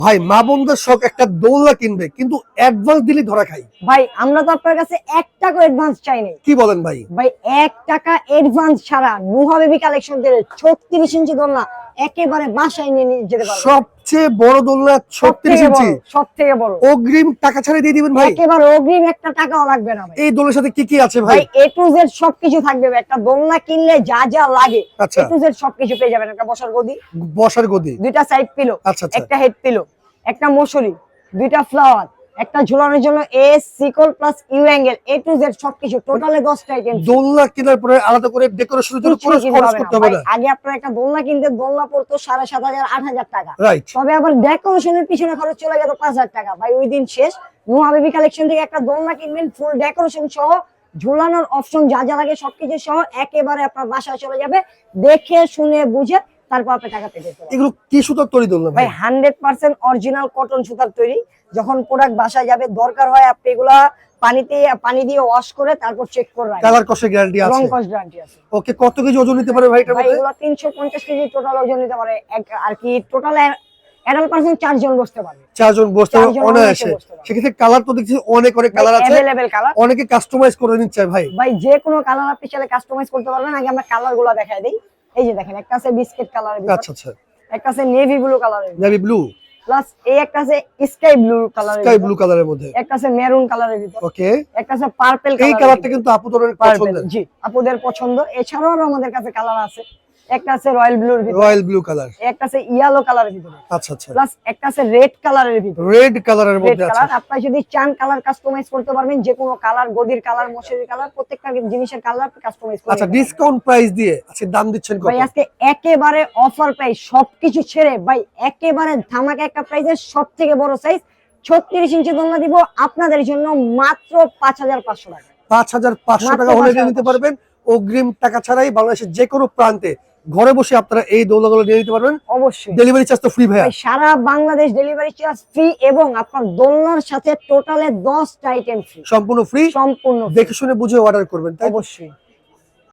ভাই মা বোনদের শখ একটা দোলনা কিনবে কিন্তু অ্যাডভান্স দিলে ধরা খাই। ভাই আমরা তো আপনার কাছে 1 টাকা অ্যাডভান্স চাই নাই। কি বলেন ভাই? ভাই 1 টাকা অ্যাডভান্স ছাড়া নুহা বেবি কালেকশন থেকে 36 ইঞ্চি দোলনা একেবারে বাসায় নিয়ে যেতে পারবেন। সবচেয়ে বড় দোলনা 36 ইঞ্চি, সবথেকে বড়। অগ্রিম টাকা ছাড়া দিয়ে দিবেন ভাই? একেবারে অগ্রিম 1 টাকাও লাগবে না ভাই। এই দোলনার সাথে কি কি আছে ভাই? ভাই A to Z সবকিছু থাকবে। একটা দোলনা কিনলে যা যা লাগে A to Z সবকিছু পেয়ে যাবেন। একটা বসার গদি, দুইটা সাইড পিলো, একটা হেড পিলো, একটা মশারি, দুইটা ফ্লাওয়ার, একটা ঝুলানোর জন্য S sickle plus you angle A to Z সবকিছু টোটালে 10টা আইটেম। দোলনা কেনার পরে আলাদা করে ডেকোরেশনের জন্য খরচ করতে হবে না। আগে আপনারা একটা দোলনা কিনতে দোলনা পড়তো 7,500 8,000 টাকা, রাইট। তবে আবার ডেকোরেশনের পিছনে খরচ চলে যেত 5,000 টাকা। ভাই ওই দিন শেষ। নুহা বেবি কালেকশন থেকে একটা দোলনা কিনবেন ফুল ডেকোরেশন সহ, ঝুলানোর অপশন যা যা লাগে সবকিছু সহ, একেবারে আপনার বাসায় চলে যাবে। দেখে শুনে বুঝে তারপর আপনি টাকা পেয়ে যাবেন। এগুলো কি সুতার তৈরি দোলনা ভাই? 100% অরিজিনাল কটন সুতার তৈরি। যখন প্রোডাক্ট বাসায় যাবে দরকার হয় আপনি এগুলা পানি দিয়ে ওয়াশ করে তারপর চেক করে রাখবেন। কালার কষে গ্যারান্টি আছে, রং কস গ্যারান্টি আছে। ওকে। কত কেজি ওজন নিতে পারে ভাই এটা? ভাই এগুলা 350 কেজি টোটাল ওজন নিতে পারে। আর কি টোটাল অ্যাডাল্ট পারসন 4 জন বসতে পারবে। 4 জন বসতে অনায়াসে। সেক্ষেত্রে কালার তো দেখছি অনেক কালার আছে, अवेलेबल কালার। অনেকে কাস্টমাইজ করে নিচ্ছে ভাই। ভাই যে কোনো কালার আপনি চাইলে কাস্টমাইজ করতে পারবেন। আগে আমরা কালারগুলো দেখাই দেই। এই যে দেখেন, একটা আছে বিস্কিট কালারের ভিতর, আচ্ছা আচ্ছা, একটা আছে নেভি ব্লু কালারের, নেভি ব্লু প্লাস এই একটা আছে স্কাই ব্লু কালারের মধ্যে, একটা আছে মেরুন কালারের ভিতর, ওকে। একটা আছে পার্পল কালার। এই কালারটা কিন্তু আপুদের অনেক পছন্দের। জি, আপুদের পছন্দ। এছাড়াও আমাদের কাছে কালার আছে। একটা আছে রয়্যাল ব্লুর ভিতর, রয়্যাল ব্লু কালার, একটা আছে ইয়েলো কালারের ভিতর, আচ্ছা আচ্ছা, প্লাস একটা আছে রেড কালারের ভিতর। রেড কালারের মধ্যে আছে। আপনি যদি চান কালার কাস্টমাইজ করতে পারবেন, যে কোনো কালার, গদির কালার, মশারির কালার, প্রত্যেকটা জিনিসের কালার আপনি কাস্টমাইজ করতে আচ্ছা, পারবেন। ডিসকাউন্ট প্রাইস দিয়ে আজকে দাম দিচ্ছেন কত ভাই? আজকে একেবারে অফার প্রাইস, সবকিছু ছেড়ে ভাই একেবারে ধামাকা একটা প্রাইসের সবথেকে বড় সাইজ 36 ইঞ্চি দোলনা দিব আপনাদের জন্য মাত্র 5,500 টাকা। 5,500 টাকা হলে নিতে পারবেন অগ্রিম টাকা ছাড়াই। বাংলাদেশের যে কোনো প্রান্তে ঘরে বসে আপনারা এই দোলনাগুলো নিয়ে নিতে পারবেন। অবশ্যই ডেলিভারি চার্জ তো ফ্রি ভাই? সারা বাংলাদেশ ডেলিভারি চার্জ ফ্রি, এবং আপনার দোলনার সাথে টোটালে 10টা আইটেম ফ্রি, সম্পূর্ণ ফ্রি। সম্পূর্ণ দেখে শুনে বুঝে অর্ডার করবেন, তাই? অবশ্যই।